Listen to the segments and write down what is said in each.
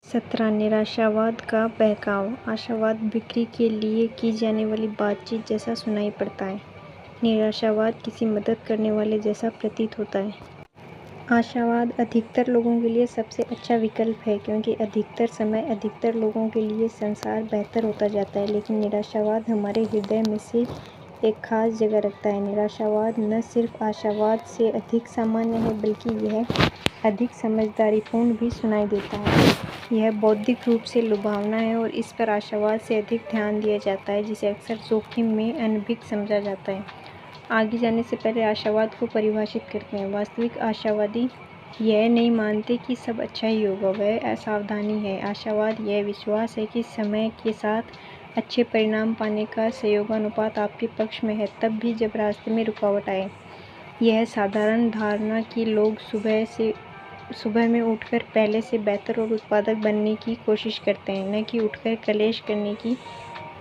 17 निराशावाद का बहकाव। आशावाद बिक्री के लिए की जाने वाली बातचीत जैसा सुनाई पड़ता है। निराशावाद किसी मदद करने वाले जैसा प्रतीत होता है। आशावाद अधिकतर लोगों के लिए सबसे अच्छा विकल्प है क्योंकि अधिकतर समय अधिकतर लोगों के लिए संसार बेहतर होता जाता है। लेकिन निराशावाद हमारे हृदय में से एक खास जगह रखता है। निराशावाद न सिर्फ आशावाद से अधिक सामान्य है बल्कि यह अधिक समझदारीपूर्ण भी सुनाई देता है। यह बौद्धिक रूप से लुभावना है और इस पर आशावाद से अधिक ध्यान दिया जाता है, जिसे अक्सर जोखिम में अनभिज्ञ समझा जाता है। आगे जाने से पहले आशावाद को परिभाषित करते हैं। वास्तविक आशावादी यह नहीं मानते कि सब अच्छा ही होगा, वह असावधानी है। आशावाद यह विश्वास है कि समय के साथ अच्छे परिणाम पाने का संयोगानुपात आपके पक्ष में है, तब भी जब रास्ते में रुकावट आए। यह साधारण धारणा कि लोग सुबह में उठकर पहले से बेहतर और उत्पादक बनने की कोशिश करते हैं, न कि उठकर कलेश करने की।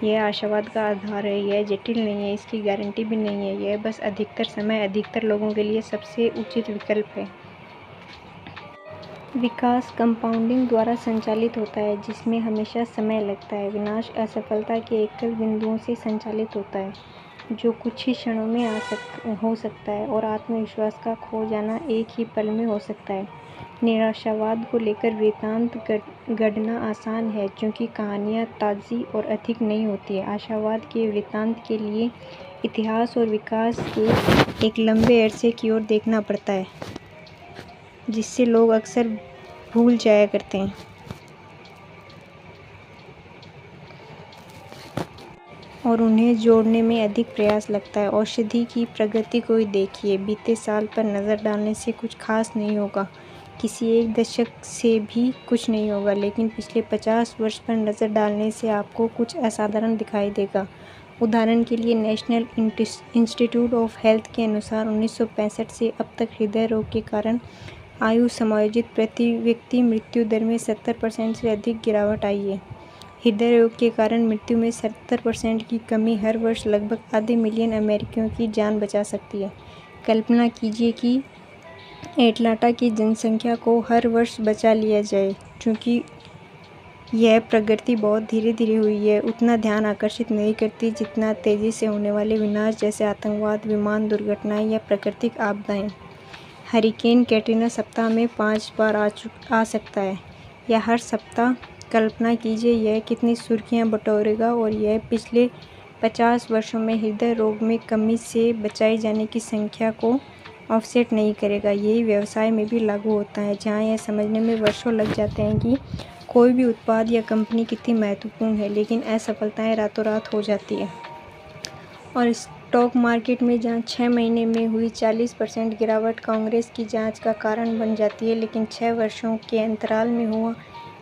यह आशावाद का आधार है। यह जटिल नहीं है, इसकी गारंटी भी नहीं है। यह बस अधिकतर समय अधिकतर लोगों के लिए सबसे उचित विकल्प है। विकास कंपाउंडिंग द्वारा संचालित होता है, जिसमें हमेशा समय लगता है। विनाश असफलता के एकल बिंदुओं से संचालित होता है, जो कुछ ही क्षणों में हो सकता है, और आत्मविश्वास का खो जाना एक ही पल में हो सकता है। निराशावाद को लेकर वृत्तांत गढ़ना आसान है क्योंकि कहानियाँ ताज़ी और अधिक नहीं होती है। आशावाद के वृत्तांत के लिए इतिहास और विकास के एक लंबे अरसे की ओर देखना पड़ता है, जिससे लोग अक्सर भूल जाया करते हैं। और उन्हें जोड़ने में अधिक प्रयास लगता है। औषधि की प्रगति को ही देखिए। बीते साल पर नज़र डालने से कुछ खास नहीं होगा, किसी एक दशक से भी कुछ नहीं होगा, लेकिन पिछले 50 वर्ष पर नज़र डालने से आपको कुछ असाधारण दिखाई देगा। उदाहरण के लिए, नेशनल इंस्टीट्यूट ऑफ हेल्थ के अनुसार 1965 से अब तक हृदय रोग के कारण आयु समायोजित प्रति व्यक्ति मृत्यु दर में 70% से अधिक गिरावट आई है। हृदय रोग के कारण मृत्यु में 70% की कमी हर वर्ष लगभग आधे मिलियन अमेरिकियों की जान बचा सकती है। कल्पना कीजिए कि एटलांटा की जनसंख्या को हर वर्ष बचा लिया जाए। चूँकि यह प्रगति बहुत धीरे धीरे हुई है, उतना ध्यान आकर्षित नहीं करती जितना तेज़ी से होने वाले विनाश जैसे आतंकवाद, विमान दुर्घटनाएं या प्राकृतिक आपदाएं। हरिकेन कैटरीना सप्ताह में 5 बार आ सकता है, या हर सप्ताह। कल्पना कीजिए यह कितनी सुर्खियां बटोरेगा, और यह पिछले 50 वर्षों में हृदय रोग में कमी से बचाई जाने की संख्या को ऑफसेट नहीं करेगा। यही व्यवसाय में भी लागू होता है, जहां यह समझने में वर्षों लग जाते हैं कि कोई भी उत्पाद या कंपनी कितनी महत्वपूर्ण है, लेकिन असफलताएं रातों रात हो जाती है। और स्टॉक मार्केट में जहां 6 महीने में हुई 40% गिरावट कांग्रेस की जांच का कारण बन जाती है, लेकिन 6 वर्षों के अंतराल में हुआ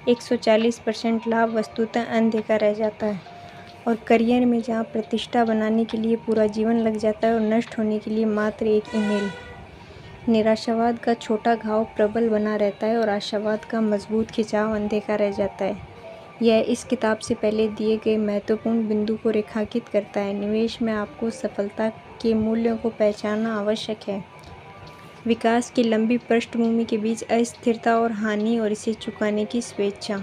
140% लाभ वस्तुतः अनदेखा रह जाता है। और करियर में जहां प्रतिष्ठा बनाने के लिए पूरा जीवन लग जाता है और नष्ट होने के लिए मात्र एक ईमेल। निराशावाद का छोटा घाव प्रबल बना रहता है और आशावाद का मजबूत खिंचाव अनदेखा रह जाता है। यह इस किताब से पहले दिए गए महत्वपूर्ण बिंदु को रेखांकित करता है। निवेश में आपको सफलता के मूल्यों को पहचानना आवश्यक है। विकास की लंबी पृष्ठभूमि के बीच अस्थिरता और हानि, और इसे चुकाने की स्वेच्छा।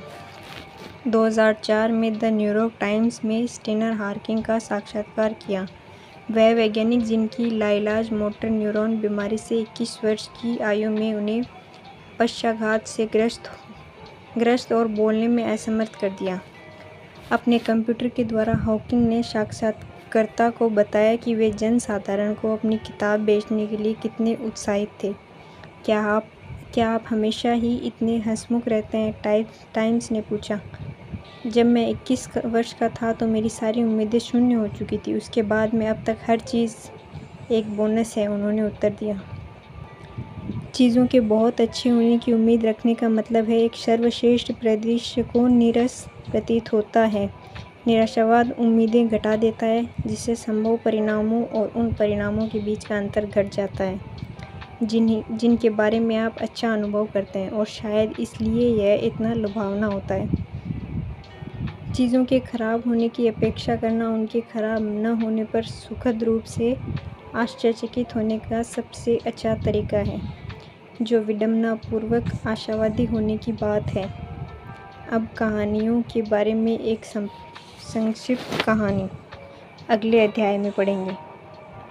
2004 में द न्यूयॉर्क टाइम्स में स्टीनर हार्किंग का साक्षात्कार किया। वह वैज्ञानिक जिनकी लाइलाज मोटर न्यूरॉन बीमारी से 21 वर्ष की आयु में उन्हें पक्षाघात से ग्रस्त और बोलने में असमर्थ कर दिया। अपने कंप्यूटर के द्वारा हॉकिंग ने साक्षात्कारकर्ता को बताया कि वे जनसाधारण को अपनी किताब बेचने के लिए कितने उत्साहित थे। क्या आप हमेशा ही इतने हंसमुख रहते हैं? टाइम्स ने पूछा। जब मैं 21 वर्ष का था तो मेरी सारी उम्मीदें शून्य हो चुकी थी। उसके बाद में अब तक हर चीज़ एक बोनस है, उन्होंने उत्तर दिया। चीज़ों के बहुत अच्छे होने की उम्मीद रखने का मतलब है एक सर्वश्रेष्ठ परिदृश्य को नीरस प्रतीत होता है। निराशावाद उम्मीदें घटा देता है, जिससे संभव परिणामों और उन परिणामों के बीच का अंतर घट जाता है जिनके बारे में आप अच्छा अनुभव करते हैं, और शायद इसलिए यह इतना लुभावना होता है। चीज़ों के खराब होने की अपेक्षा करना उनके खराब न होने पर सुखद रूप से आश्चर्यचकित होने का सबसे अच्छा तरीका है, जो विडंबनापूर्वक आशावादी होने की बात है। अब कहानियों के बारे में एक संक्षिप्त कहानी अगले अध्याय में पढ़ेंगे।